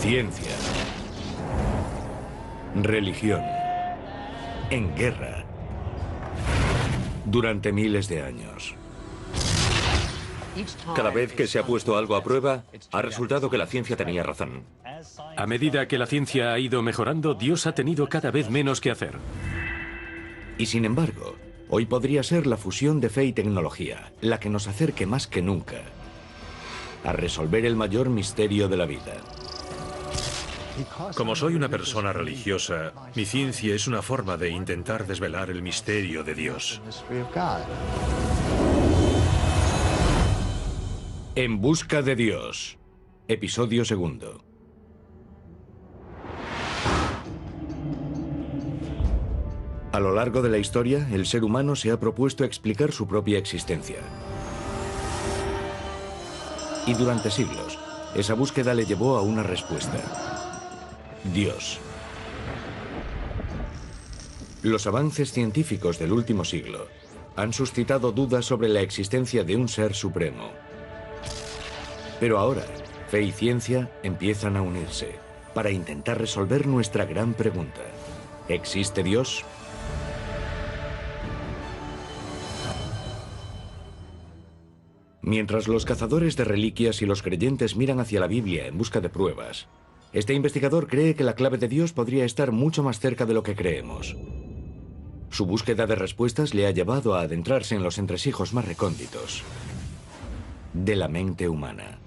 Ciencia. Religión. En guerra. Durante miles de años. Cada vez que se ha puesto algo a prueba, ha resultado que la ciencia tenía razón. A medida que la ciencia ha ido mejorando, Dios ha tenido cada vez menos que hacer. Y sin embargo, hoy podría ser la fusión de fe y tecnología la que nos acerque más que nunca a resolver el mayor misterio de la vida. Como soy una persona religiosa, mi ciencia es una forma de intentar desvelar el misterio de Dios. En busca de Dios. Episodio segundo. A lo largo de la historia, el ser humano se ha propuesto explicar su propia existencia. Y durante siglos, esa búsqueda le llevó a una respuesta. Dios. Los avances científicos del último siglo han suscitado dudas sobre la existencia de un ser supremo. Pero ahora, fe y ciencia empiezan a unirse para intentar resolver nuestra gran pregunta. ¿Existe Dios? Mientras los cazadores de reliquias y los creyentes miran hacia la Biblia en busca de pruebas, este investigador cree que la clave de Dios podría estar mucho más cerca de lo que creemos. Su búsqueda de respuestas le ha llevado a adentrarse en los entresijos más recónditos de la mente humana.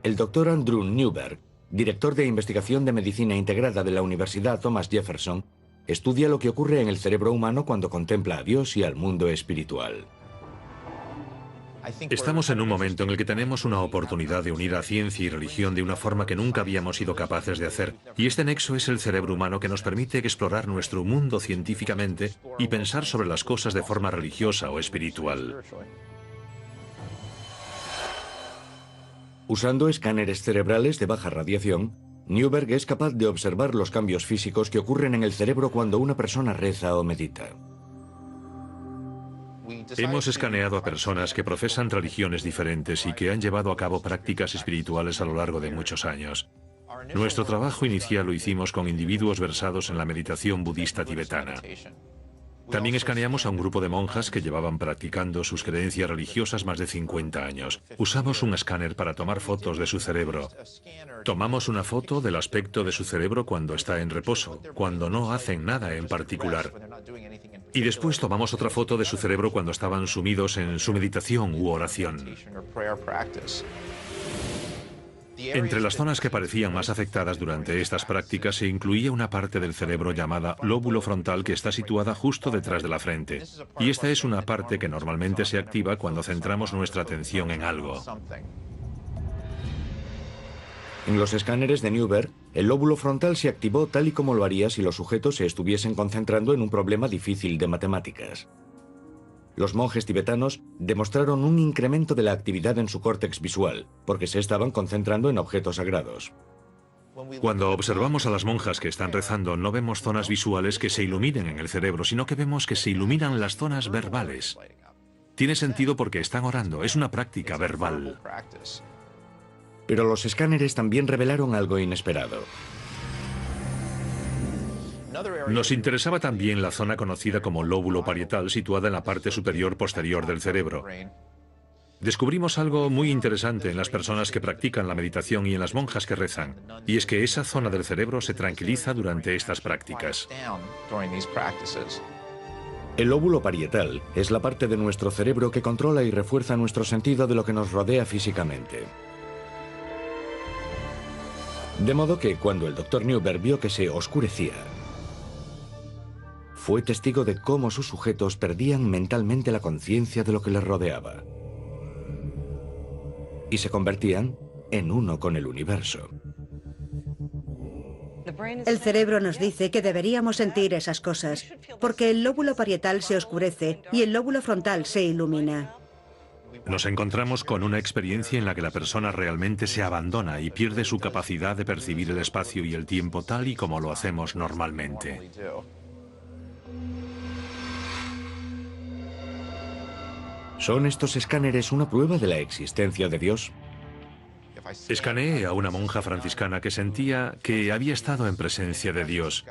El doctor Andrew Newberg, director de investigación de medicina integrada de la Universidad Thomas Jefferson, estudia lo que ocurre en el cerebro humano cuando contempla a Dios y al mundo espiritual. Estamos en un momento en el que tenemos una oportunidad de unir a ciencia y religión de una forma que nunca habíamos sido capaces de hacer. Y este nexo es el cerebro humano que nos permite explorar nuestro mundo científicamente y pensar sobre las cosas de forma religiosa o espiritual. Usando escáneres cerebrales de baja radiación, Newberg es capaz de observar los cambios físicos que ocurren en el cerebro cuando una persona reza o medita. Hemos escaneado a personas que profesan religiones diferentes y que han llevado a cabo prácticas espirituales a lo largo de muchos años. Nuestro trabajo inicial lo hicimos con individuos versados en la meditación budista tibetana. También escaneamos a un grupo de monjas que llevaban practicando sus creencias religiosas más de 50 años. Usamos un escáner para tomar fotos de su cerebro. Tomamos una foto del aspecto de su cerebro cuando está en reposo, cuando no hacen nada en particular. Y después tomamos otra foto de su cerebro cuando estaban sumidos en su meditación u oración. Entre las zonas que parecían más afectadas durante estas prácticas se incluía una parte del cerebro llamada lóbulo frontal que está situada justo detrás de la frente. Y esta es una parte que normalmente se activa cuando centramos nuestra atención en algo. En los escáneres de Newberg, el lóbulo frontal se activó tal y como lo haría si los sujetos se estuviesen concentrando en un problema difícil de matemáticas. Los monjes tibetanos demostraron un incremento de la actividad en su córtex visual, porque se estaban concentrando en objetos sagrados. Cuando observamos a las monjas que están rezando, no vemos zonas visuales que se iluminen en el cerebro, sino que vemos que se iluminan las zonas verbales. Tiene sentido porque están orando, es una práctica verbal. Pero los escáneres también revelaron algo inesperado. Nos interesaba también la zona conocida como lóbulo parietal, situada en la parte superior posterior del cerebro. Descubrimos algo muy interesante en las personas que practican la meditación y en las monjas que rezan, y es que esa zona del cerebro se tranquiliza durante estas prácticas. El lóbulo parietal es la parte de nuestro cerebro que controla y refuerza nuestro sentido de lo que nos rodea físicamente. De modo que cuando el Dr. Newberg vio que se oscurecía, fue testigo de cómo sus sujetos perdían mentalmente la conciencia de lo que les rodeaba y se convertían en uno con el universo. El cerebro nos dice que deberíamos sentir esas cosas, porque el lóbulo parietal se oscurece y el lóbulo frontal se ilumina. Nos encontramos con una experiencia en la que la persona realmente se abandona y pierde su capacidad de percibir el espacio y el tiempo tal y como lo hacemos normalmente. ¿Son estos escáneres una prueba de la existencia de Dios? Escaneé a una monja franciscana que sentía que había estado en presencia de Dios.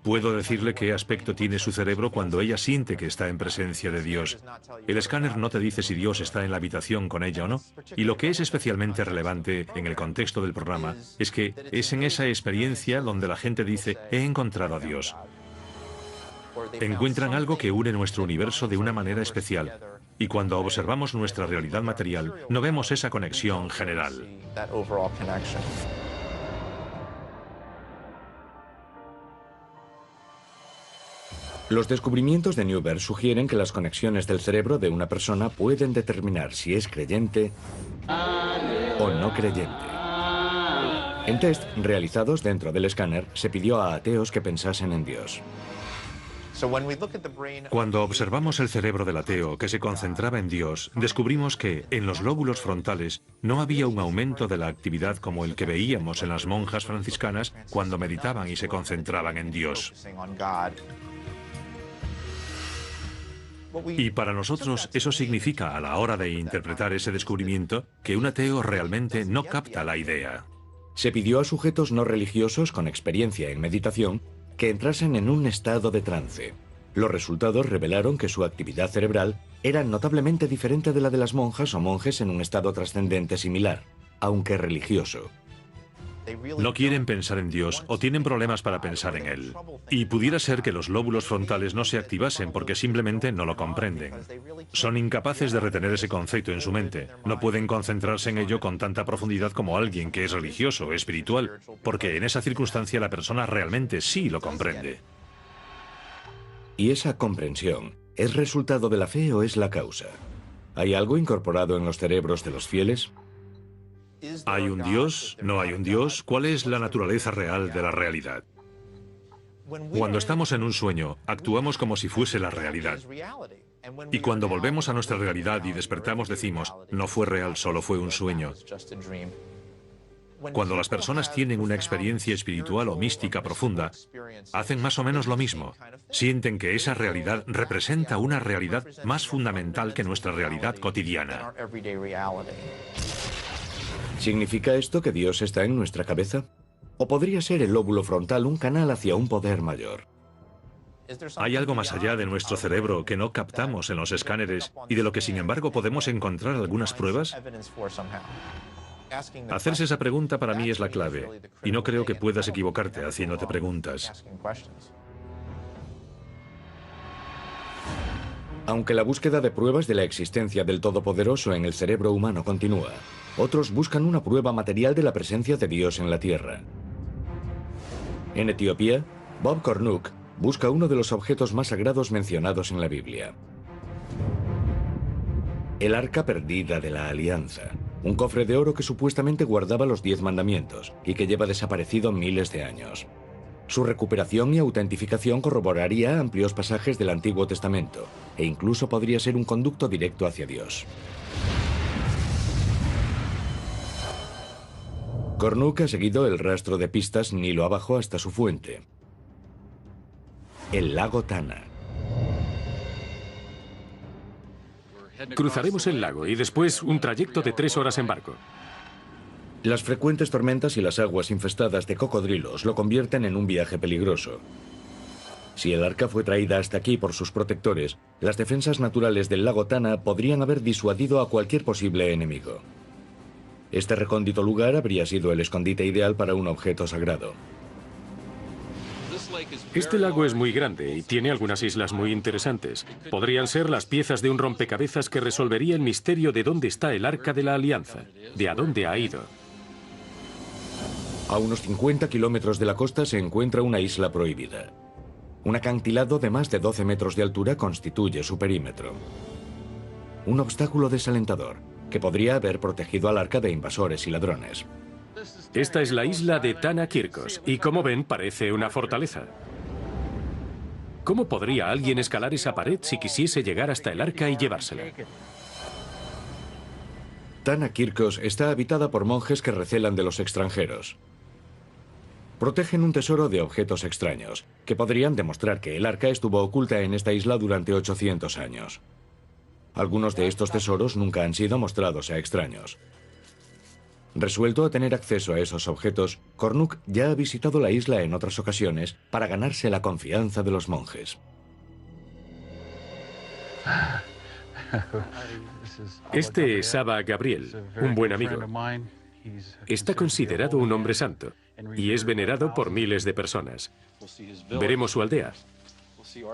Puedo decirle qué aspecto tiene su cerebro cuando ella siente que está en presencia de Dios. El escáner no te dice si Dios está en la habitación con ella o no. Y lo que es especialmente relevante en el contexto del programa es que es en esa experiencia donde la gente dice, he encontrado a Dios. Encuentran algo que une nuestro universo de una manera especial. Y cuando observamos nuestra realidad material, no vemos esa conexión general. Los descubrimientos de Newberg sugieren que las conexiones del cerebro de una persona pueden determinar si es creyente o no creyente. En test realizados dentro del escáner, se pidió a ateos que pensasen en Dios. Cuando observamos el cerebro del ateo que se concentraba en Dios, descubrimos que en los lóbulos frontales no había un aumento de la actividad como el que veíamos en las monjas franciscanas cuando meditaban y se concentraban en Dios. Y para nosotros eso significa, a la hora de interpretar ese descubrimiento, que un ateo realmente no capta la idea. Se pidió a sujetos no religiosos con experiencia en meditación que entrasen en un estado de trance. Los resultados revelaron que su actividad cerebral era notablemente diferente de la de las monjas o monjes en un estado trascendente similar, aunque religioso. No quieren pensar en Dios o tienen problemas para pensar en Él. Y pudiera ser que los lóbulos frontales no se activasen porque simplemente no lo comprenden. Son incapaces de retener ese concepto en su mente. No pueden concentrarse en ello con tanta profundidad como alguien que es religioso o espiritual, porque en esa circunstancia la persona realmente sí lo comprende. ¿Y esa comprensión es resultado de la fe o es la causa? ¿Hay algo incorporado en los cerebros de los fieles? ¿Hay un Dios? ¿No hay un Dios? ¿Cuál es la naturaleza real de la realidad? Cuando estamos en un sueño, actuamos como si fuese la realidad. Y cuando volvemos a nuestra realidad y despertamos, decimos, no fue real, solo fue un sueño. Cuando las personas tienen una experiencia espiritual o mística profunda, hacen más o menos lo mismo. Sienten que esa realidad representa una realidad más fundamental que nuestra realidad cotidiana. ¿Significa esto que Dios está en nuestra cabeza? ¿O podría ser el lóbulo frontal un canal hacia un poder mayor? ¿Hay algo más allá de nuestro cerebro que no captamos en los escáneres y de lo que sin embargo podemos encontrar algunas pruebas? Hacerse esa pregunta para mí es la clave, y no creo que puedas equivocarte haciéndote preguntas. Aunque la búsqueda de pruebas de la existencia del Todopoderoso en el cerebro humano continúa, otros buscan una prueba material de la presencia de Dios en la Tierra. En Etiopía, Bob Cornuke busca uno de los objetos más sagrados mencionados en la Biblia. El Arca Perdida de la Alianza, un cofre de oro que supuestamente guardaba los 10 mandamientos y que lleva desaparecido miles de años. Su recuperación y autentificación corroboraría amplios pasajes del Antiguo Testamento e incluso podría ser un conducto directo hacia Dios. Cornuke ha seguido el rastro de pistas Nilo abajo hasta su fuente, el lago Tana. Cruzaremos el lago y después un trayecto de 3 horas en barco. Las frecuentes tormentas y las aguas infestadas de cocodrilos lo convierten en un viaje peligroso. Si el arca fue traída hasta aquí por sus protectores, las defensas naturales del lago Tana podrían haber disuadido a cualquier posible enemigo. Este recóndito lugar habría sido el escondite ideal para un objeto sagrado. Este lago es muy grande y tiene algunas islas muy interesantes. Podrían ser las piezas de un rompecabezas que resolvería el misterio de dónde está el Arca de la Alianza, de a dónde ha ido. A unos 50 kilómetros de la costa se encuentra una isla prohibida. Un acantilado de más de 12 metros de altura constituye su perímetro. Un obstáculo desalentador, que podría haber protegido al arca de invasores y ladrones. Esta es la isla de Tana Kirkos y, como ven, parece una fortaleza. ¿Cómo podría alguien escalar esa pared si quisiese llegar hasta el arca y llevársela? Tana Kirkos está habitada por monjes que recelan de los extranjeros. Protegen un tesoro de objetos extraños, que podrían demostrar que el arca estuvo oculta en esta isla durante 800 años. Algunos de estos tesoros nunca han sido mostrados a extraños. Resuelto a tener acceso a esos objetos, Cornuc ya ha visitado la isla en otras ocasiones para ganarse la confianza de los monjes. Este es Abba Gabriel, un buen amigo. Está considerado un hombre santo y es venerado por miles de personas. Veremos su aldea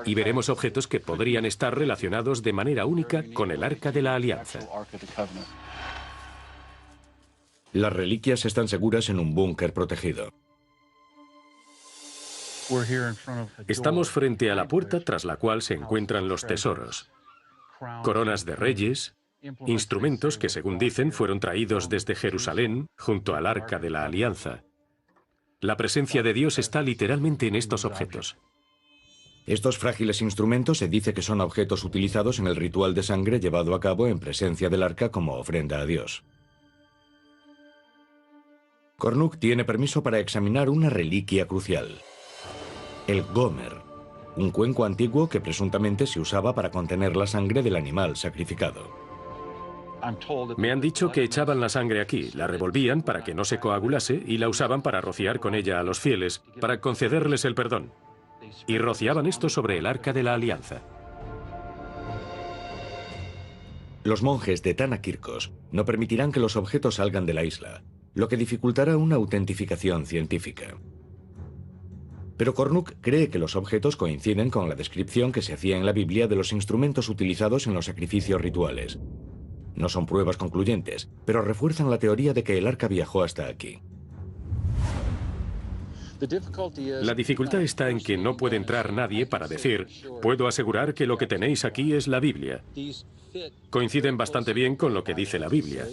y veremos objetos que podrían estar relacionados de manera única con el Arca de la Alianza. Las reliquias están seguras en un búnker protegido. Estamos frente a la puerta tras la cual se encuentran los tesoros. Coronas de reyes, instrumentos que, según dicen, fueron traídos desde Jerusalén junto al Arca de la Alianza. La presencia de Dios está literalmente en estos objetos. Estos frágiles instrumentos se dice que son objetos utilizados en el ritual de sangre llevado a cabo en presencia del arca como ofrenda a Dios. Cornuc tiene permiso para examinar una reliquia crucial: el Gomer, un cuenco antiguo que presuntamente se usaba para contener la sangre del animal sacrificado. Me han dicho que echaban la sangre aquí, la revolvían para que no se coagulase y la usaban para rociar con ella a los fieles, para concederles el perdón. Y rociaban esto sobre el Arca de la Alianza. Los monjes de Tana Kirkos no permitirán que los objetos salgan de la isla, lo que dificultará una autentificación científica. Pero Cornuc cree que los objetos coinciden con la descripción que se hacía en la Biblia de los instrumentos utilizados en los sacrificios rituales. No son pruebas concluyentes, pero refuerzan la teoría de que el arca viajó hasta aquí. La dificultad está en que no puede entrar nadie para decir: puedo asegurar que lo que tenéis aquí es la Biblia. Coinciden bastante bien con lo que dice la Biblia.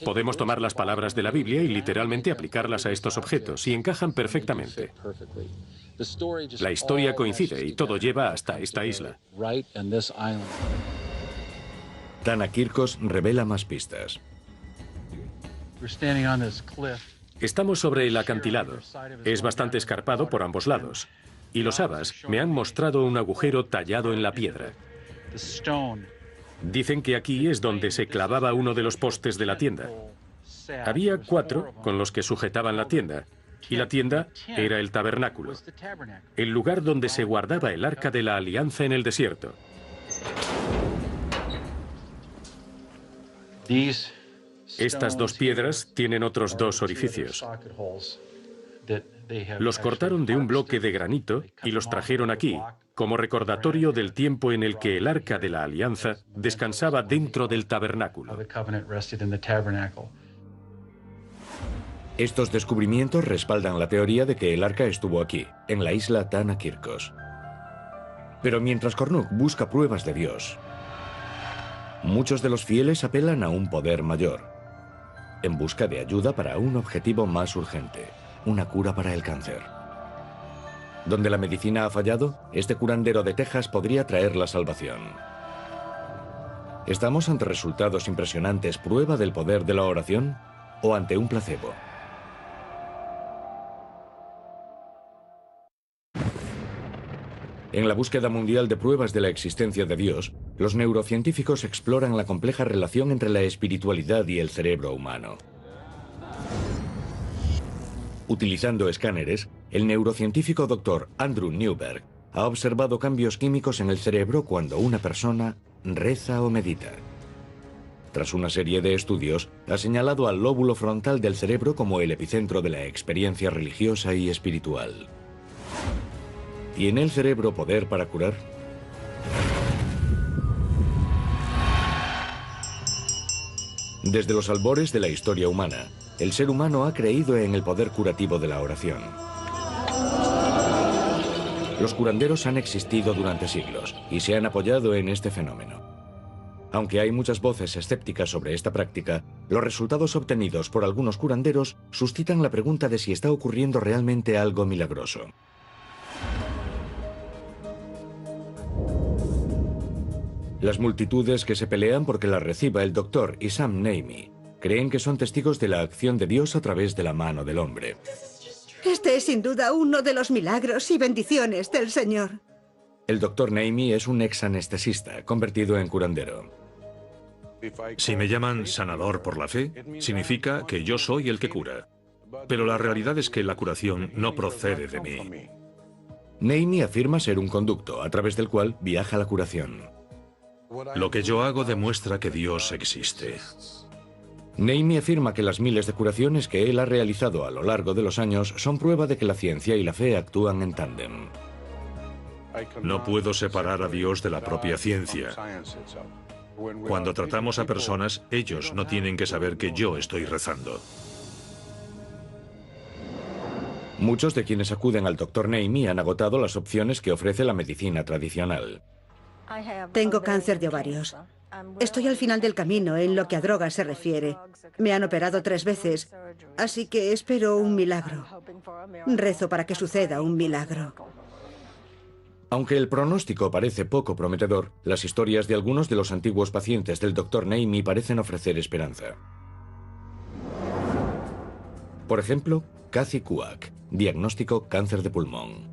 Podemos tomar las palabras de la Biblia y literalmente aplicarlas a estos objetos, y encajan perfectamente. La historia coincide y todo lleva hasta esta isla. Tana Kirkos revela más pistas. Estamos sobre el acantilado. Es bastante escarpado por ambos lados. Y los Abbas me han mostrado un agujero tallado en la piedra. Dicen que aquí es donde se clavaba uno de los postes de la tienda. Había 4 con los que sujetaban la tienda, y la tienda era el tabernáculo, el lugar donde se guardaba el Arca de la Alianza en el desierto. Estas 2 piedras tienen otros 2 orificios. Los cortaron de un bloque de granito y los trajeron aquí, como recordatorio del tiempo en el que el Arca de la Alianza descansaba dentro del tabernáculo. Estos descubrimientos respaldan la teoría de que el arca estuvo aquí, en la isla Tana Kirkos. Pero mientras Cornuc busca pruebas de Dios, muchos de los fieles apelan a un poder mayor, en busca de ayuda para un objetivo más urgente: una cura para el cáncer. Donde la medicina ha fallado, este curandero de Texas podría traer la salvación. ¿Estamos ante resultados impresionantes, prueba del poder de la oración, o ante un placebo? En la búsqueda mundial de pruebas de la existencia de Dios, los neurocientíficos exploran la compleja relación entre la espiritualidad y el cerebro humano. Utilizando escáneres, el neurocientífico Dr. Andrew Newberg ha observado cambios químicos en el cerebro cuando una persona reza o medita. Tras una serie de estudios, ha señalado al lóbulo frontal del cerebro como el epicentro de la experiencia religiosa y espiritual. ¿Tiene el cerebro poder para curar? Desde los albores de la historia humana, el ser humano ha creído en el poder curativo de la oración. Los curanderos han existido durante siglos y se han apoyado en este fenómeno. Aunque hay muchas voces escépticas sobre esta práctica, los resultados obtenidos por algunos curanderos suscitan la pregunta de si está ocurriendo realmente algo milagroso. Las multitudes que se pelean porque las reciba el doctor y Sam Naimi creen que son testigos de la acción de Dios a través de la mano del hombre. Este es sin duda uno de los milagros y bendiciones del Señor. El doctor Naimi es un ex anestesista convertido en curandero. Si me llaman sanador por la fe, significa que yo soy el que cura. Pero la realidad es que la curación no procede de mí. Naimi afirma ser un conducto a través del cual viaja la curación. Lo que yo hago demuestra que Dios existe. Naimi afirma que las miles de curaciones que él ha realizado a lo largo de los años son prueba de que la ciencia y la fe actúan en tándem. No puedo separar a Dios de la propia ciencia. Cuando tratamos a personas, ellos no tienen que saber que yo estoy rezando. Muchos de quienes acuden al Dr. Naimi han agotado las opciones que ofrece la medicina tradicional. Tengo cáncer de ovarios. Estoy al final del camino en lo que a drogas se refiere. Me han operado 3 veces, así que espero un milagro. Rezo para que suceda un milagro. Aunque el pronóstico parece poco prometedor, las historias de algunos de los antiguos pacientes del Dr. Naimi parecen ofrecer esperanza. Por ejemplo, Kathy Kuak, diagnóstico cáncer de pulmón.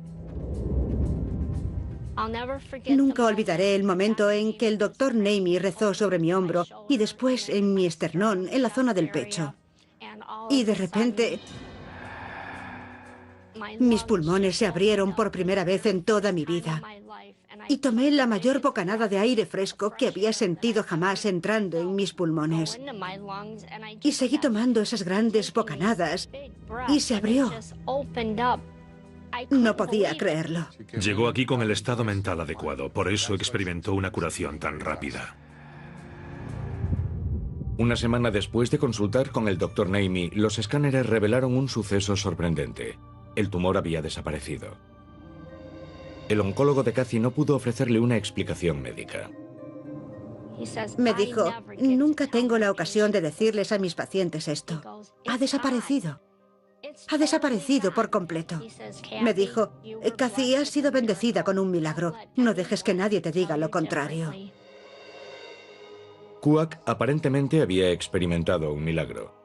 Nunca olvidaré el momento en que el Dr. Naimi rezó sobre mi hombro y después en mi esternón, en la zona del pecho. Y de repente, mis pulmones se abrieron por primera vez en toda mi vida. Y tomé la mayor bocanada de aire fresco que había sentido jamás entrando en mis pulmones. Y seguí tomando esas grandes bocanadas y se abrió. No podía creerlo. Llegó aquí con el estado mental adecuado, por eso experimentó una curación tan rápida. Una semana después de consultar con el Dr. Naimi, los escáneres revelaron un suceso sorprendente. El tumor había desaparecido. El oncólogo de Kathy no pudo ofrecerle una explicación médica. Me dijo, nunca tengo la ocasión de decirles a mis pacientes esto. Ha desaparecido. Ha desaparecido por completo. Me dijo, Kathy, has sido bendecida con un milagro. No dejes que nadie te diga lo contrario. Kuak aparentemente había experimentado un milagro.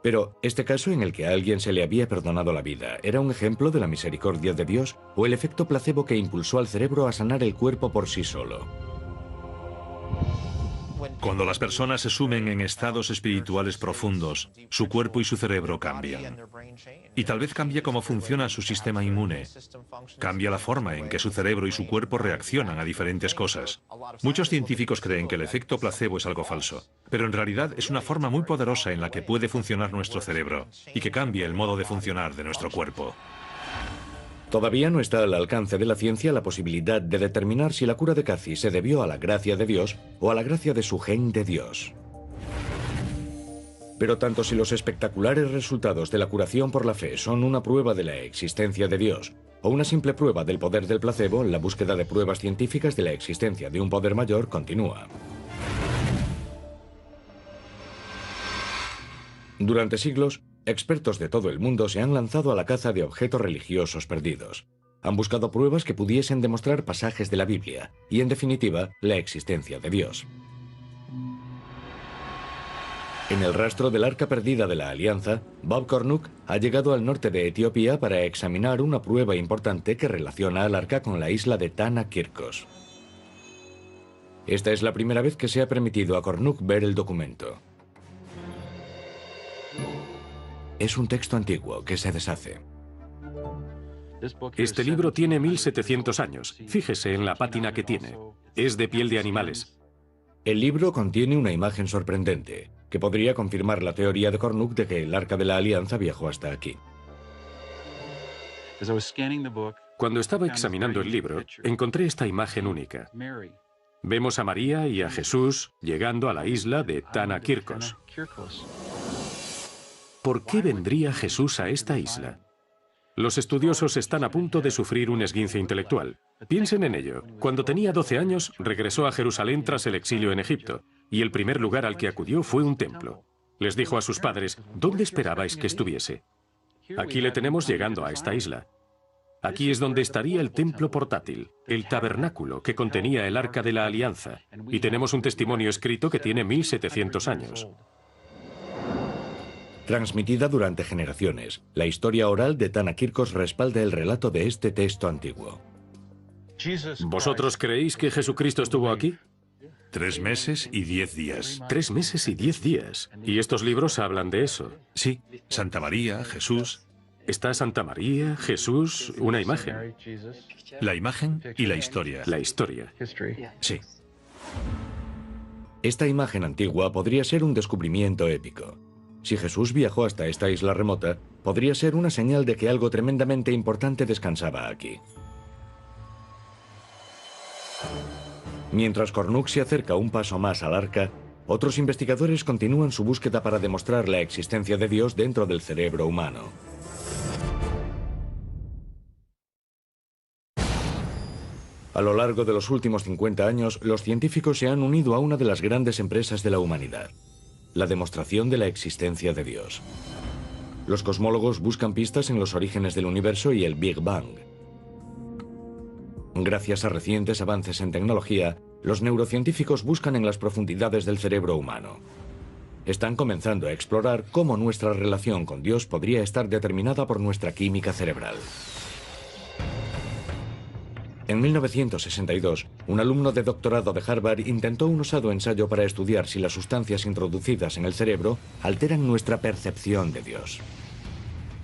Pero, ¿este caso en el que a alguien se le había perdonado la vida era un ejemplo de la misericordia de Dios o el efecto placebo que impulsó al cerebro a sanar el cuerpo por sí solo? Cuando las personas se sumen en estados espirituales profundos, su cuerpo y su cerebro cambian. Y tal vez cambie cómo funciona su sistema inmune. Cambia la forma en que su cerebro y su cuerpo reaccionan a diferentes cosas. Muchos científicos creen que el efecto placebo es algo falso, pero en realidad es una forma muy poderosa en la que puede funcionar nuestro cerebro y que cambia el modo de funcionar de nuestro cuerpo. Todavía no está al alcance de la ciencia la posibilidad de determinar si la cura de Kathy se debió a la gracia de Dios o a la gracia de su gen de Dios. Pero tanto si los espectaculares resultados de la curación por la fe son una prueba de la existencia de Dios o una simple prueba del poder del placebo, la búsqueda de pruebas científicas de la existencia de un poder mayor continúa. Durante siglos, expertos de todo el mundo se han lanzado a la caza de objetos religiosos perdidos. Han buscado pruebas que pudiesen demostrar pasajes de la Biblia y, en definitiva, la existencia de Dios. En el rastro del arca perdida de la Alianza, Bob Cornuck ha llegado al norte de Etiopía para examinar una prueba importante que relaciona al arca con la isla de Tana Kirkos. Esta es la primera vez que se ha permitido a Cornuck ver el documento. Es un texto antiguo que se deshace. Este libro tiene 1700 años. Fíjese en la pátina que tiene. Es de piel de animales. El libro contiene una imagen sorprendente, que podría confirmar la teoría de Cornuck de que el Arca de la Alianza viajó hasta aquí. Cuando estaba examinando el libro, encontré esta imagen única. Vemos a María y a Jesús llegando a la isla de Tana Kirkos. ¿Por qué vendría Jesús a esta isla? Los estudiosos están a punto de sufrir un esguince intelectual. Piensen en ello. Cuando tenía 12 años, regresó a Jerusalén tras el exilio en Egipto, y el primer lugar al que acudió fue un templo. Les dijo a sus padres, ¿dónde esperabais que estuviese? Aquí le tenemos llegando a esta isla. Aquí es donde estaría el templo portátil, el tabernáculo que contenía el Arca de la Alianza, y tenemos un testimonio escrito que tiene 1700 años. Transmitida durante generaciones, la historia oral de Tana Kirkos respalda el relato de este texto antiguo. ¿Vosotros creéis que Jesucristo estuvo aquí? 3 meses y 10 días. 3 meses y 10 días. Y estos libros hablan de eso. Sí, Santa María, Jesús, Está Santa María, Jesús, una imagen. la imagen y la historia. La historia. Sí. Esta imagen antigua podría ser un descubrimiento épico. Si Jesús viajó hasta esta isla remota, podría ser una señal de que algo tremendamente importante descansaba aquí. Mientras Cornuc se acerca un paso más al arca, otros investigadores continúan su búsqueda para demostrar la existencia de Dios dentro del cerebro humano. A lo largo de los últimos 50 años, los científicos se han unido a una de las grandes empresas de la humanidad: la demostración de la existencia de Dios. Los cosmólogos buscan pistas en los orígenes del universo y el Big Bang. Gracias a recientes avances en tecnología, los neurocientíficos buscan en las profundidades del cerebro humano. Están comenzando a explorar cómo nuestra relación con Dios podría estar determinada por nuestra química cerebral. En 1962, un alumno de doctorado de Harvard intentó un osado ensayo para estudiar si las sustancias introducidas en el cerebro alteran nuestra percepción de Dios.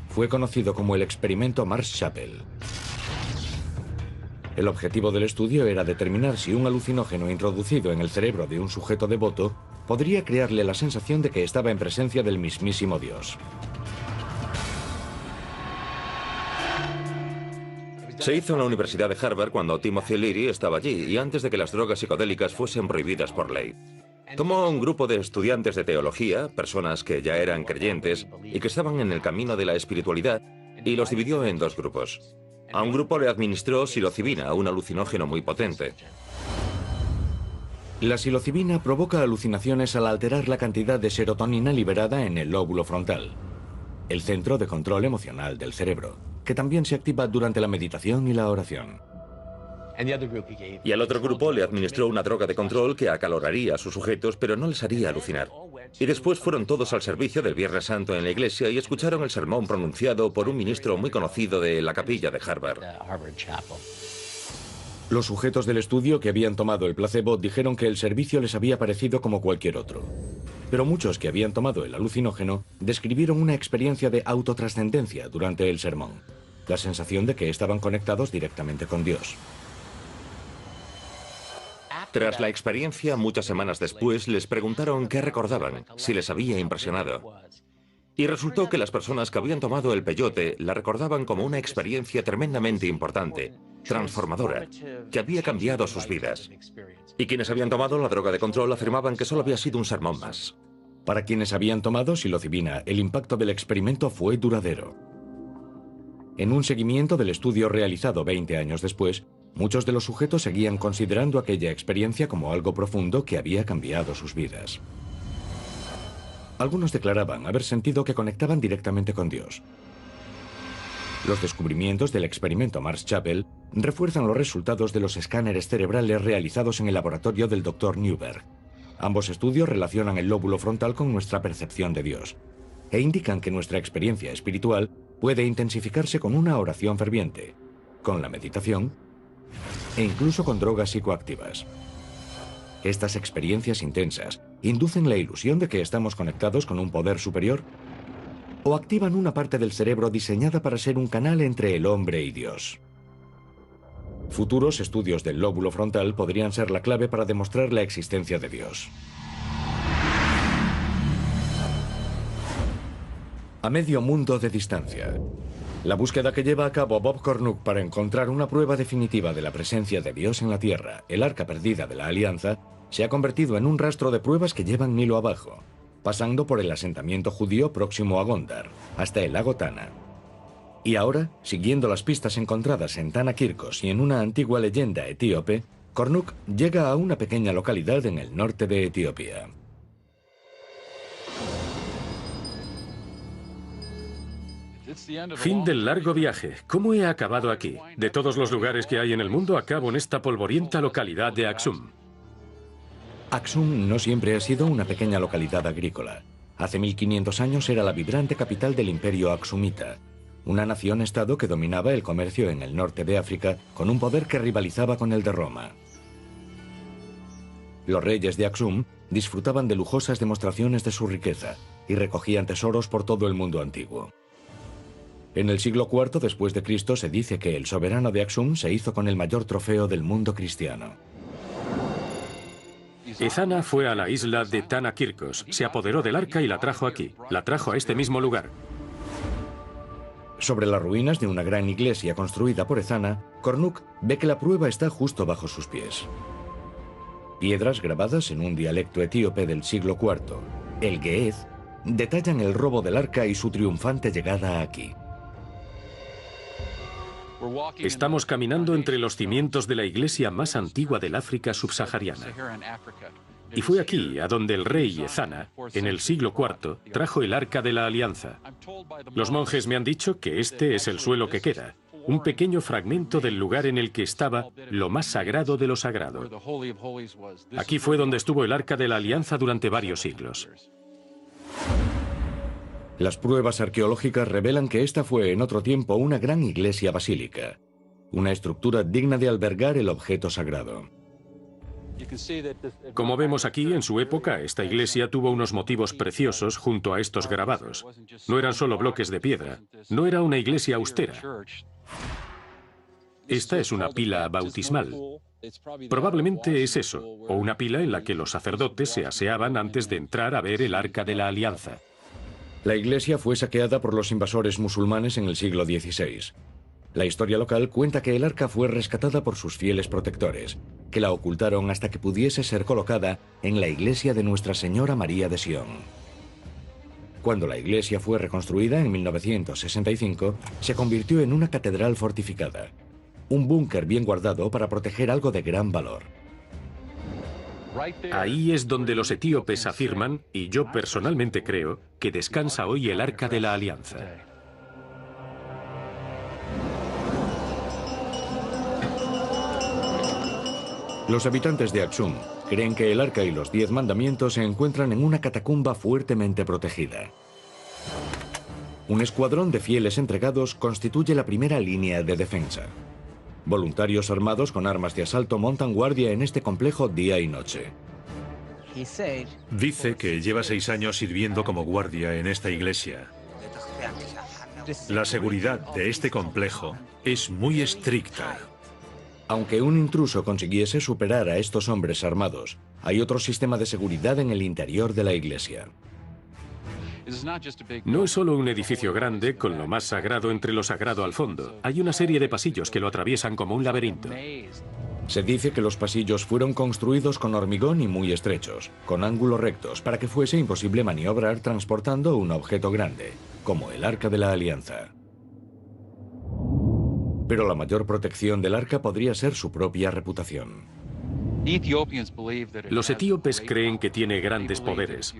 Fue conocido como el experimento Marsh-Chapel. El objetivo del estudio era determinar si un alucinógeno introducido en el cerebro de un sujeto devoto podría crearle la sensación de que estaba en presencia del mismísimo Dios. Se hizo en la Universidad de Harvard cuando Timothy Leary estaba allí y antes de que las drogas psicodélicas fuesen prohibidas por ley. Tomó un grupo de estudiantes de teología, personas que ya eran creyentes y que estaban en el camino de la espiritualidad, y los dividió en 2 grupos. A un grupo le administró psilocibina, un alucinógeno muy potente. La psilocibina provoca alucinaciones al alterar la cantidad de serotonina liberada en el lóbulo frontal, el centro de control emocional del cerebro, que también se activa durante la meditación y la oración. Y al otro grupo le administró una droga de control que acaloraría a sus sujetos, pero no les haría alucinar. Y después fueron todos al servicio del Viernes Santo en la iglesia y escucharon el sermón pronunciado por un ministro muy conocido de la capilla de Harvard. Los sujetos del estudio que habían tomado el placebo dijeron que el servicio les había parecido como cualquier otro. Pero muchos que habían tomado el alucinógeno describieron una experiencia de autotrascendencia durante el sermón, la sensación de que estaban conectados directamente con Dios. Tras la experiencia, muchas semanas después, les preguntaron qué recordaban, si les había impresionado. Y resultó que las personas que habían tomado el peyote la recordaban como una experiencia tremendamente importante, transformadora, que había cambiado sus vidas. Y quienes habían tomado la droga de control afirmaban que solo había sido un sermón más. Para quienes habían tomado psilocibina, el impacto del experimento fue duradero. En un seguimiento del estudio realizado 20 años después, muchos de los sujetos seguían considerando aquella experiencia como algo profundo que había cambiado sus vidas. Algunos declaraban haber sentido que conectaban directamente con Dios. Los descubrimientos del experimento Marsh-Chapel refuerzan los resultados de los escáneres cerebrales realizados en el laboratorio del Dr. Newberg. Ambos estudios relacionan el lóbulo frontal con nuestra percepción de Dios e indican que nuestra experiencia espiritual puede intensificarse con una oración ferviente, con la meditación e incluso con drogas psicoactivas. Estas experiencias intensas inducen la ilusión de que estamos conectados con un poder superior o activan una parte del cerebro diseñada para ser un canal entre el hombre y Dios. Futuros estudios del lóbulo frontal podrían ser la clave para demostrar la existencia de Dios. A medio mundo de distancia. La búsqueda que lleva a cabo Bob Cornuc para encontrar una prueba definitiva de la presencia de Dios en la Tierra, el arca perdida de la Alianza, se ha convertido en un rastro de pruebas que llevan Nilo abajo, pasando por el asentamiento judío próximo a Gondar, hasta el lago Tana. Y ahora, siguiendo las pistas encontradas en Tana Kirkos y en una antigua leyenda etíope, Cornuc llega a una pequeña localidad en el norte de Etiopía. Fin del largo viaje. ¿Cómo he acabado aquí? De todos los lugares que hay en el mundo, acabo en esta polvorienta localidad de Aksum. Aksum no siempre ha sido una pequeña localidad agrícola. Hace 1500 años era la vibrante capital del imperio aksumita, una nación-estado que dominaba el comercio en el norte de África con un poder que rivalizaba con el de Roma. Los reyes de Aksum disfrutaban de lujosas demostraciones de su riqueza y recogían tesoros por todo el mundo antiguo. En el siglo IV después de Cristo se dice que el soberano de Aksum se hizo con el mayor trofeo del mundo cristiano. Ezana fue a la isla de Tanakirkos, se apoderó del arca y la trajo aquí, la trajo a este mismo lugar. Sobre las ruinas de una gran iglesia construida por Ezana, Kornuk ve que la prueba está justo bajo sus pies. Piedras grabadas en un dialecto etíope del siglo IV, el Ge'ez, detallan el robo del arca y su triunfante llegada aquí. Estamos caminando entre los cimientos de la iglesia más antigua del África subsahariana. Y fue aquí a donde el rey Ezana, en el siglo IV, trajo el Arca de la Alianza. Los monjes me han dicho que este es el suelo que queda, un pequeño fragmento del lugar en el que estaba lo más sagrado de lo sagrado. Aquí fue donde estuvo el Arca de la Alianza durante varios siglos. Las pruebas arqueológicas revelan que esta fue en otro tiempo una gran iglesia basílica, una estructura digna de albergar el objeto sagrado. Como vemos aquí, en su época, esta iglesia tuvo unos motivos preciosos junto a estos grabados. No eran solo bloques de piedra, no era una iglesia austera. Esta es una pila bautismal. Probablemente es eso, o una pila en la que los sacerdotes se aseaban antes de entrar a ver el Arca de la Alianza. La iglesia fue saqueada por los invasores musulmanes en el siglo XVI. La historia local cuenta que el arca fue rescatada por sus fieles protectores, que la ocultaron hasta que pudiese ser colocada en la iglesia de Nuestra Señora María de Sion. Cuando la iglesia fue reconstruida en 1965, se convirtió en una catedral fortificada, un búnker bien guardado para proteger algo de gran valor. Ahí es donde los etíopes afirman, y yo personalmente creo, que descansa hoy el Arca de la Alianza. Los habitantes de Aksum creen que el arca y los 10 mandamientos se encuentran en una catacumba fuertemente protegida. Un escuadrón de fieles entregados constituye la primera línea de defensa. Voluntarios armados con armas de asalto montan guardia en este complejo día y noche. Dice que lleva 6 años sirviendo como guardia en esta iglesia. La seguridad de este complejo es muy estricta. Aunque un intruso consiguiese superar a estos hombres armados, hay otro sistema de seguridad en el interior de la iglesia. No es solo un edificio grande con lo más sagrado entre lo sagrado al fondo. Hay una serie de pasillos que lo atraviesan como un laberinto. Se dice que los pasillos fueron construidos con hormigón y muy estrechos, con ángulos rectos, para que fuese imposible maniobrar transportando un objeto grande, como el Arca de la Alianza. Pero la mayor protección del arca podría ser su propia reputación. Los etíopes creen que tiene grandes poderes,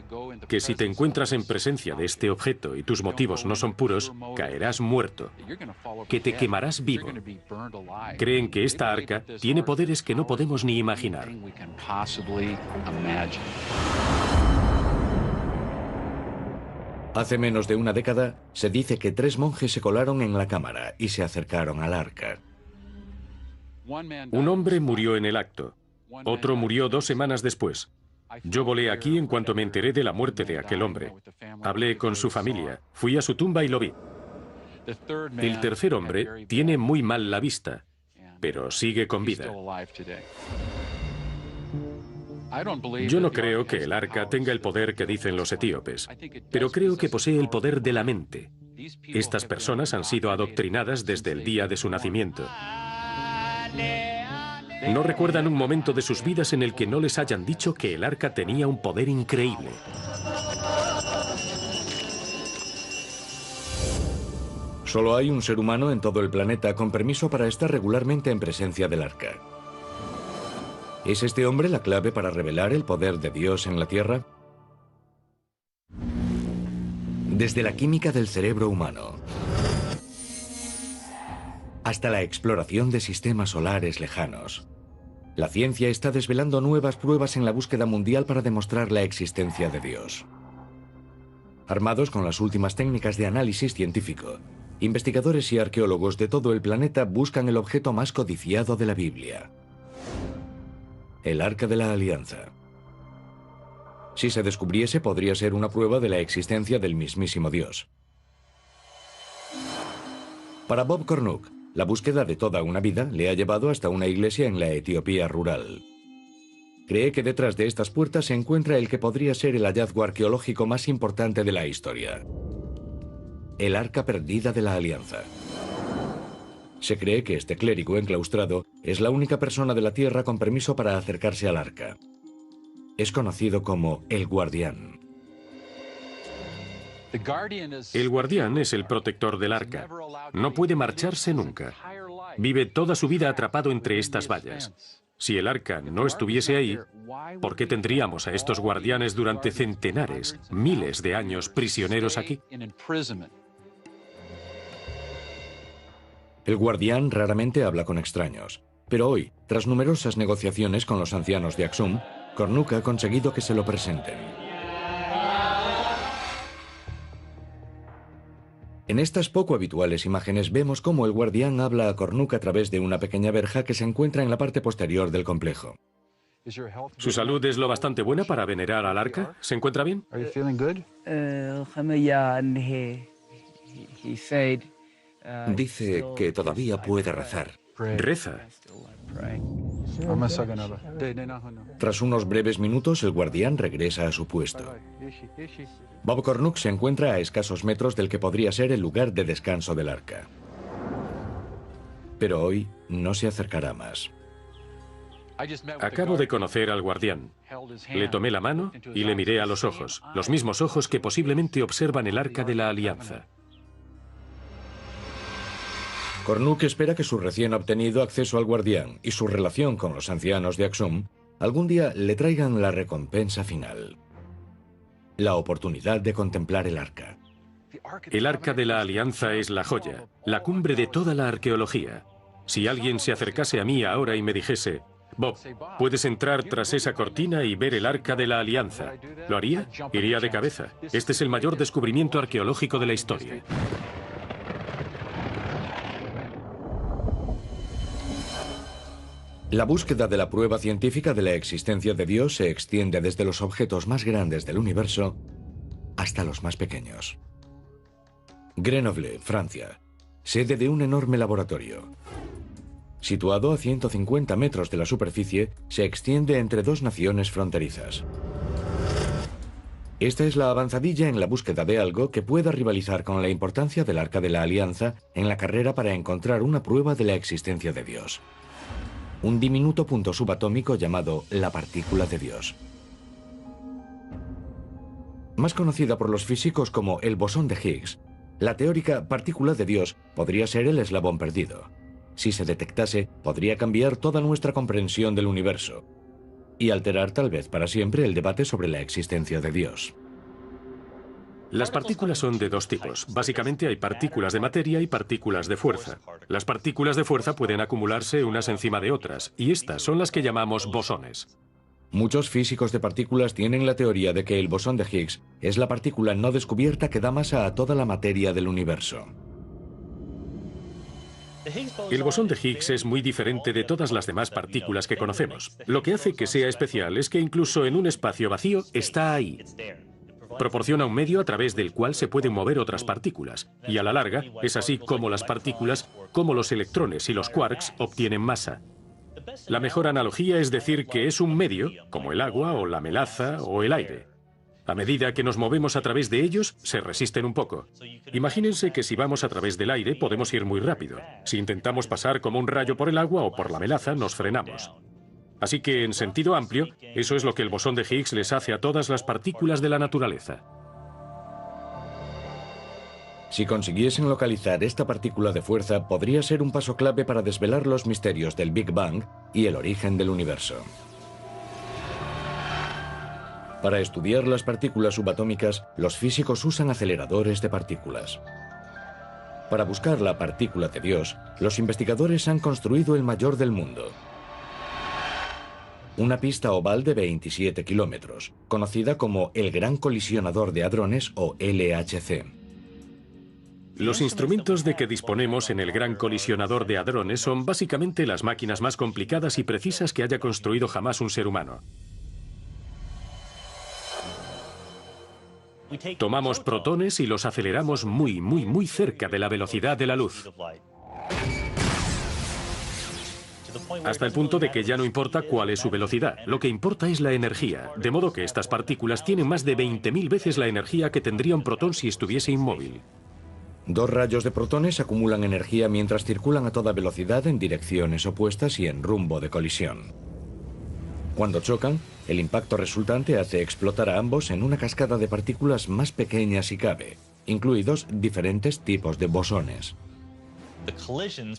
que si te encuentras en presencia de este objeto y tus motivos no son puros, caerás muerto, que te quemarás vivo. Creen que esta arca tiene poderes que no podemos ni imaginar. Hace menos de una década, se dice que 3 monjes se colaron en la cámara y se acercaron al arca. Un hombre murió en el acto. Otro murió 2 semanas después. Yo volé aquí en cuanto me enteré de la muerte de aquel hombre. Hablé con su familia, fui a su tumba y lo vi. El tercer hombre tiene muy mal la vista, pero sigue con vida. Yo no creo que el arca tenga el poder que dicen los etíopes, pero creo que posee el poder de la mente. Estas personas han sido adoctrinadas desde el día de su nacimiento. No recuerdan un momento de sus vidas en el que no les hayan dicho que el arca tenía un poder increíble. Solo hay un ser humano en todo el planeta con permiso para estar regularmente en presencia del arca. ¿Es este hombre la clave para revelar el poder de Dios en la Tierra? Desde la química del cerebro humano hasta la exploración de sistemas solares lejanos, la ciencia está desvelando nuevas pruebas en la búsqueda mundial para demostrar la existencia de Dios. Armados con las últimas técnicas de análisis científico, investigadores y arqueólogos de todo el planeta buscan el objeto más codiciado de la Biblia: el Arca de la Alianza. Si se descubriese, podría ser una prueba de la existencia del mismísimo Dios. Para Bob Cornuke, la búsqueda de toda una vida le ha llevado hasta una iglesia en la Etiopía rural. Cree que detrás de estas puertas se encuentra el que podría ser el hallazgo arqueológico más importante de la historia: el Arca Perdida de la Alianza. Se cree que este clérigo enclaustrado es la única persona de la Tierra con permiso para acercarse al arca. Es conocido como el Guardián. El guardián es el protector del arca. No puede marcharse nunca. Vive toda su vida atrapado entre estas vallas. Si el arca no estuviese ahí, ¿por qué tendríamos a estos guardianes durante centenares, miles de años prisioneros aquí? El Guardián raramente habla con extraños, pero hoy, tras numerosas negociaciones con los ancianos de Aksum, Cornuke ha conseguido que se lo presenten. En estas poco habituales imágenes vemos cómo el Guardián habla a Cornuke a través de una pequeña verja que se encuentra en la parte posterior del complejo. ¿Su salud es lo bastante buena para venerar al arca? ¿Se encuentra bien? Dice que todavía puede rezar. Reza. Tras unos breves minutos, el Guardián regresa a su puesto. Bob Cornuke se encuentra a escasos metros del que podría ser el lugar de descanso del arca. Pero hoy no se acercará más. Acabo de conocer al guardián. Le tomé la mano y le miré a los ojos, los mismos ojos que posiblemente observan el Arca de la Alianza. Cornuke espera que su recién obtenido acceso al Guardián y su relación con los ancianos de Aksum algún día le traigan la recompensa final: la oportunidad de contemplar el arca. El Arca de la Alianza es la joya, la cumbre de toda la arqueología. Si alguien se acercase a mí ahora y me dijese: Bob, puedes entrar tras esa cortina y ver el Arca de la Alianza, ¿lo haría? Iría de cabeza. Este es el mayor descubrimiento arqueológico de la historia. La búsqueda de la prueba científica de la existencia de Dios se extiende desde los objetos más grandes del universo hasta los más pequeños. Grenoble, Francia, sede de un enorme laboratorio. Situado a 150 metros de la superficie, se extiende entre dos naciones fronterizas. Esta es la avanzadilla en la búsqueda de algo que pueda rivalizar con la importancia del Arca de la Alianza en la carrera para encontrar una prueba de la existencia de Dios: un diminuto punto subatómico llamado la partícula de Dios. Más conocida por los físicos como el bosón de Higgs, la teórica partícula de Dios podría ser el eslabón perdido. Si se detectase, podría cambiar toda nuestra comprensión del universo y alterar tal vez para siempre el debate sobre la existencia de Dios. Las partículas son de dos tipos. Básicamente hay partículas de materia y partículas de fuerza. Las partículas de fuerza pueden acumularse unas encima de otras, y estas son las que llamamos bosones. Muchos físicos de partículas tienen la teoría de que el bosón de Higgs es la partícula no descubierta que da masa a toda la materia del universo. El bosón de Higgs es muy diferente de todas las demás partículas que conocemos. Lo que hace que sea especial es que incluso en un espacio vacío está ahí. Proporciona un medio a través del cual se pueden mover otras partículas, y a la larga es así como las partículas, como los electrones y los quarks, obtienen masa. La mejor analogía es decir que es un medio, como el agua o la melaza o el aire. A medida que nos movemos a través de ellos, se resisten un poco. Imagínense que si vamos a través del aire podemos ir muy rápido. Si intentamos pasar como un rayo por el agua o por la melaza, nos frenamos. Así que, en sentido amplio, eso es lo que el bosón de Higgs les hace a todas las partículas de la naturaleza. Si consiguiesen localizar esta partícula de fuerza, podría ser un paso clave para desvelar los misterios del Big Bang y el origen del universo. Para estudiar las partículas subatómicas, los físicos usan aceleradores de partículas. Para buscar la partícula de Dios, los investigadores han construido el mayor del mundo: una pista oval de 27 kilómetros, conocida como el Gran Colisionador de Hadrones o LHC. Los instrumentos de que disponemos en el Gran Colisionador de Hadrones son básicamente las máquinas más complicadas y precisas que haya construido jamás un ser humano. Tomamos protones y los aceleramos muy cerca de la velocidad de la luz, hasta el punto de que ya no importa cuál es su velocidad, lo que importa es la energía, de modo que estas partículas tienen más de 20.000 veces la energía que tendría un protón si estuviese inmóvil. Dos rayos de protones acumulan energía mientras circulan a toda velocidad en direcciones opuestas y en rumbo de colisión. Cuando chocan, el impacto resultante hace explotar a ambos en una cascada de partículas más pequeñas si cabe, incluidos diferentes tipos de bosones.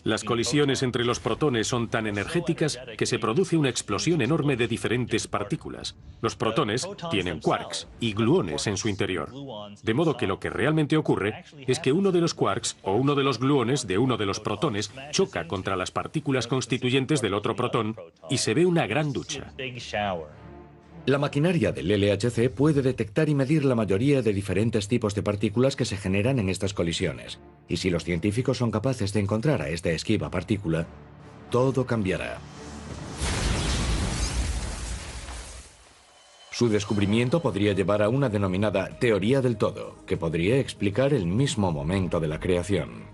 Las colisiones entre los protones son tan energéticas que se produce una explosión enorme de diferentes partículas. Los protones tienen quarks y gluones en su interior. De modo que lo que realmente ocurre es que uno de los quarks o uno de los gluones de uno de los protones choca contra las partículas constituyentes del otro protón y se ve una gran ducha. La maquinaria del LHC puede detectar y medir la mayoría de diferentes tipos de partículas que se generan en estas colisiones. Y si los científicos son capaces de encontrar a esta esquiva partícula, todo cambiará. Su descubrimiento podría llevar a una denominada teoría del todo, que podría explicar el mismo momento de la creación.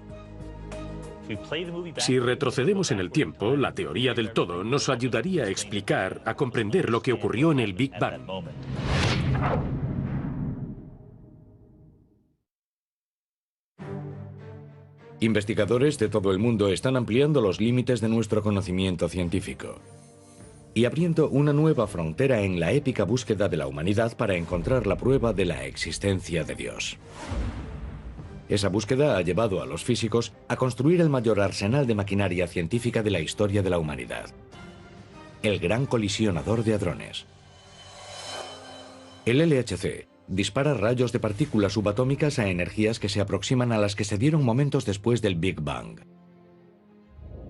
Si retrocedemos en el tiempo, la teoría del todo nos ayudaría a explicar, a comprender lo que ocurrió en el Big Bang. Investigadores de todo el mundo están ampliando los límites de nuestro conocimiento científico y abriendo una nueva frontera en la épica búsqueda de la humanidad para encontrar la prueba de la existencia de Dios. Esa búsqueda ha llevado a los físicos a construir el mayor arsenal de maquinaria científica de la historia de la humanidad: el Gran Colisionador de Hadrones. El LHC dispara rayos de partículas subatómicas a energías que se aproximan a las que se dieron momentos después del Big Bang.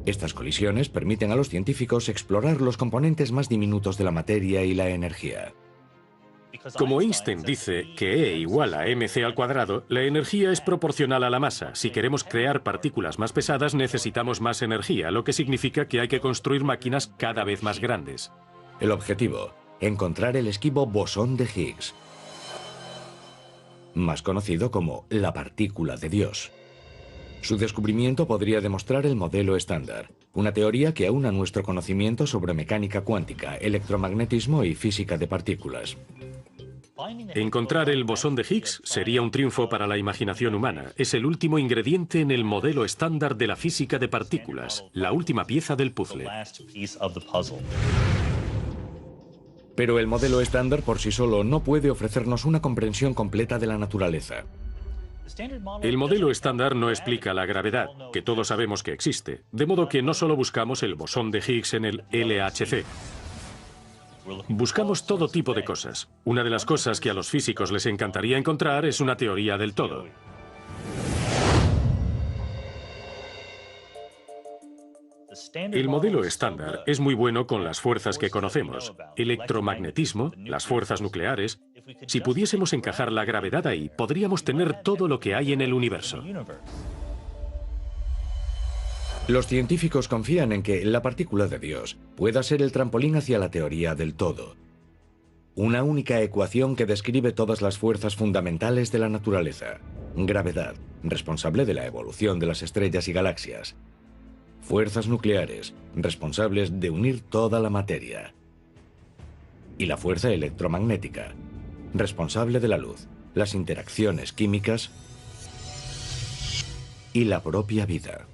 Estas colisiones permiten a los científicos explorar los componentes más diminutos de la materia y la energía. Como Einstein dice que E igual a mc², la energía es proporcional a la masa. Si queremos crear partículas más pesadas, necesitamos más energía, lo que significa que hay que construir máquinas cada vez más grandes. El objetivo: encontrar el esquivo bosón de Higgs, más conocido como la partícula de Dios. Su descubrimiento podría demostrar el modelo estándar, una teoría que aúna nuestro conocimiento sobre mecánica cuántica, electromagnetismo y física de partículas. Encontrar el bosón de Higgs sería un triunfo para la imaginación humana. Es el último ingrediente en el modelo estándar de la física de partículas, la última pieza del puzzle. Pero el modelo estándar por sí solo no puede ofrecernos una comprensión completa de la naturaleza. El modelo estándar no explica la gravedad, que todos sabemos que existe, de modo que no solo buscamos el bosón de Higgs en el LHC. Buscamos todo tipo de cosas. Una de las cosas que a los físicos les encantaría encontrar es una teoría del todo. El modelo estándar es muy bueno con las fuerzas que conocemos: electromagnetismo, las fuerzas nucleares. Si pudiésemos encajar la gravedad ahí, podríamos tener todo lo que hay en el universo. Los científicos confían en que la partícula de Dios pueda ser el trampolín hacia la teoría del todo. Una única ecuación que describe todas las fuerzas fundamentales de la naturaleza. Gravedad, responsable de la evolución de las estrellas y galaxias. Fuerzas nucleares, responsables de unir toda la materia. Y la fuerza electromagnética, responsable de la luz, las interacciones químicas y la propia vida.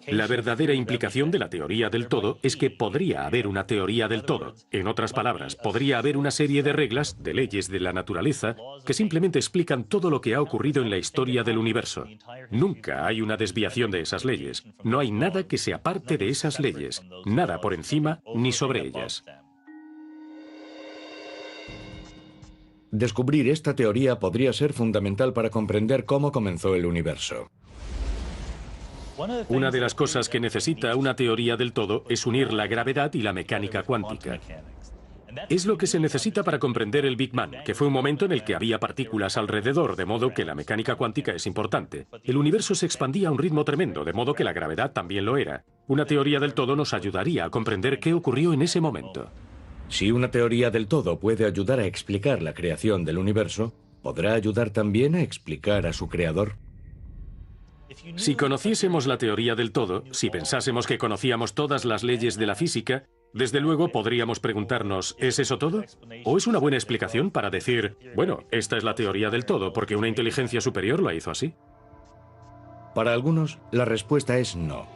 La verdadera implicación de la teoría del todo es que podría haber una teoría del todo. En otras palabras, podría haber una serie de reglas, de leyes de la naturaleza, que simplemente explican todo lo que ha ocurrido en la historia del universo. Nunca hay una desviación de esas leyes. No hay nada que se aparte de esas leyes. Nada por encima ni sobre ellas. Descubrir esta teoría podría ser fundamental para comprender cómo comenzó el universo. Una de las cosas que necesita una teoría del todo es unir la gravedad y la mecánica cuántica. Es lo que se necesita para comprender el Big Bang, que fue un momento en el que había partículas alrededor, de modo que la mecánica cuántica es importante. El universo se expandía a un ritmo tremendo, de modo que la gravedad también lo era. Una teoría del todo nos ayudaría a comprender qué ocurrió en ese momento. Si una teoría del todo puede ayudar a explicar la creación del universo, ¿podrá ayudar también a explicar a su creador? Si conociésemos la teoría del todo, si pensásemos que conocíamos todas las leyes de la física, desde luego podríamos preguntarnos, ¿es eso todo? ¿O es una buena explicación para decir, bueno, esta es la teoría del todo, porque una inteligencia superior la hizo así? Para algunos, la respuesta es no.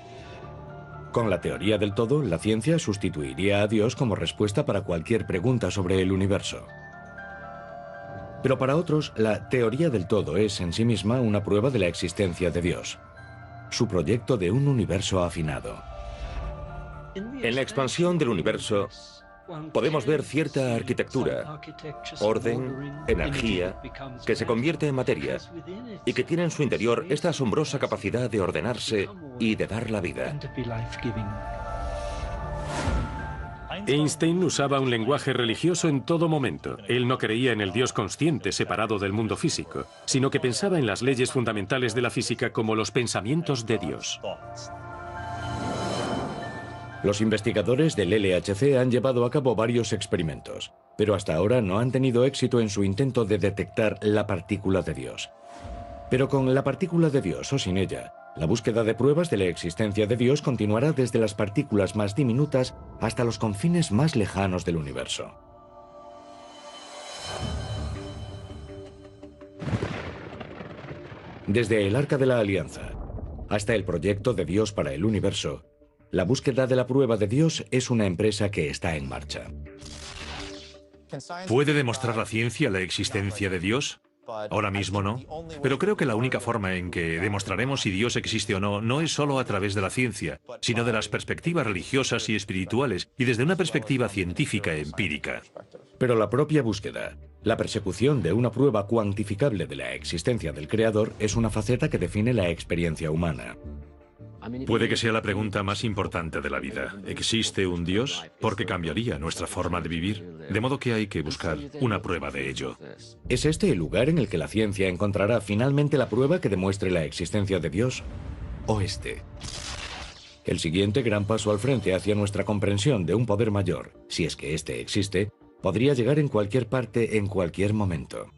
Con la teoría del todo, la ciencia sustituiría a Dios como respuesta para cualquier pregunta sobre el universo. Pero para otros, la teoría del todo es en sí misma una prueba de la existencia de Dios, su proyecto de un universo afinado. En la expansión del universo podemos ver cierta arquitectura, orden, energía, que se convierte en materia y que tiene en su interior esta asombrosa capacidad de ordenarse y de dar la vida. Einstein usaba un lenguaje religioso en todo momento. Él no creía en el Dios consciente separado del mundo físico, sino que pensaba en las leyes fundamentales de la física como los pensamientos de Dios. Los investigadores del LHC han llevado a cabo varios experimentos, pero hasta ahora no han tenido éxito en su intento de detectar la partícula de Dios. Pero con la partícula de Dios o sin ella, la búsqueda de pruebas de la existencia de Dios continuará desde las partículas más diminutas hasta los confines más lejanos del universo. Desde el Arca de la Alianza hasta el proyecto de Dios para el universo, la búsqueda de la prueba de Dios es una empresa que está en marcha. ¿Puede demostrar la ciencia la existencia de Dios? Ahora mismo no, pero creo que la única forma en que demostraremos si Dios existe o no, no es solo a través de la ciencia, sino de las perspectivas religiosas y espirituales y desde una perspectiva científica empírica. Pero la propia búsqueda, la persecución de una prueba cuantificable de la existencia del Creador es una faceta que define la experiencia humana. Puede que sea la pregunta más importante de la vida. ¿Existe un Dios? Porque cambiaría nuestra forma de vivir. De modo que hay que buscar una prueba de ello. ¿Es este el lugar en el que la ciencia encontrará finalmente la prueba que demuestre la existencia de Dios? ¿O este? El siguiente gran paso al frente hacia nuestra comprensión de un poder mayor, si es que éste existe, podría llegar en cualquier parte en cualquier momento.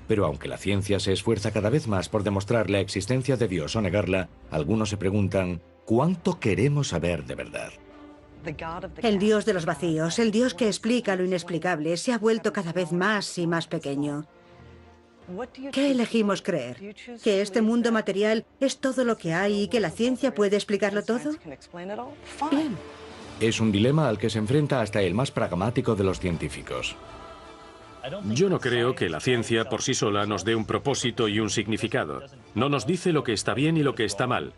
Pero aunque la ciencia se esfuerza cada vez más por demostrar la existencia de Dios o negarla, algunos se preguntan, ¿cuánto queremos saber de verdad? El Dios de los vacíos, el Dios que explica lo inexplicable, se ha vuelto cada vez más y más pequeño. ¿Qué elegimos creer? ¿Que este mundo material es todo lo que hay y que la ciencia puede explicarlo todo? Bien. Es un dilema al que se enfrenta hasta el más pragmático de los científicos. Yo no creo que la ciencia por sí sola nos dé un propósito y un significado. No nos dice lo que está bien y lo que está mal.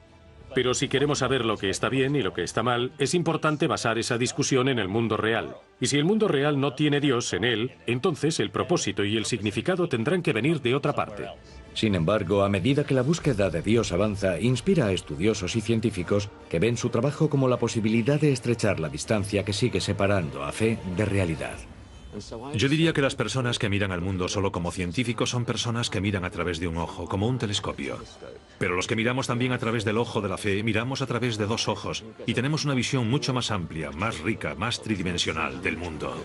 Pero si queremos saber lo que está bien y lo que está mal, es importante basar esa discusión en el mundo real. Y si el mundo real no tiene Dios en él, entonces el propósito y el significado tendrán que venir de otra parte. Sin embargo, a medida que la búsqueda de Dios avanza, inspira a estudiosos y científicos que ven su trabajo como la posibilidad de estrechar la distancia que sigue separando a fe de realidad. Yo diría que las personas que miran al mundo solo como científicos son personas que miran a través de un ojo, como un telescopio. Pero los que miramos también a través del ojo de la fe, miramos a través de dos ojos y tenemos una visión mucho más amplia, más rica, más tridimensional del mundo.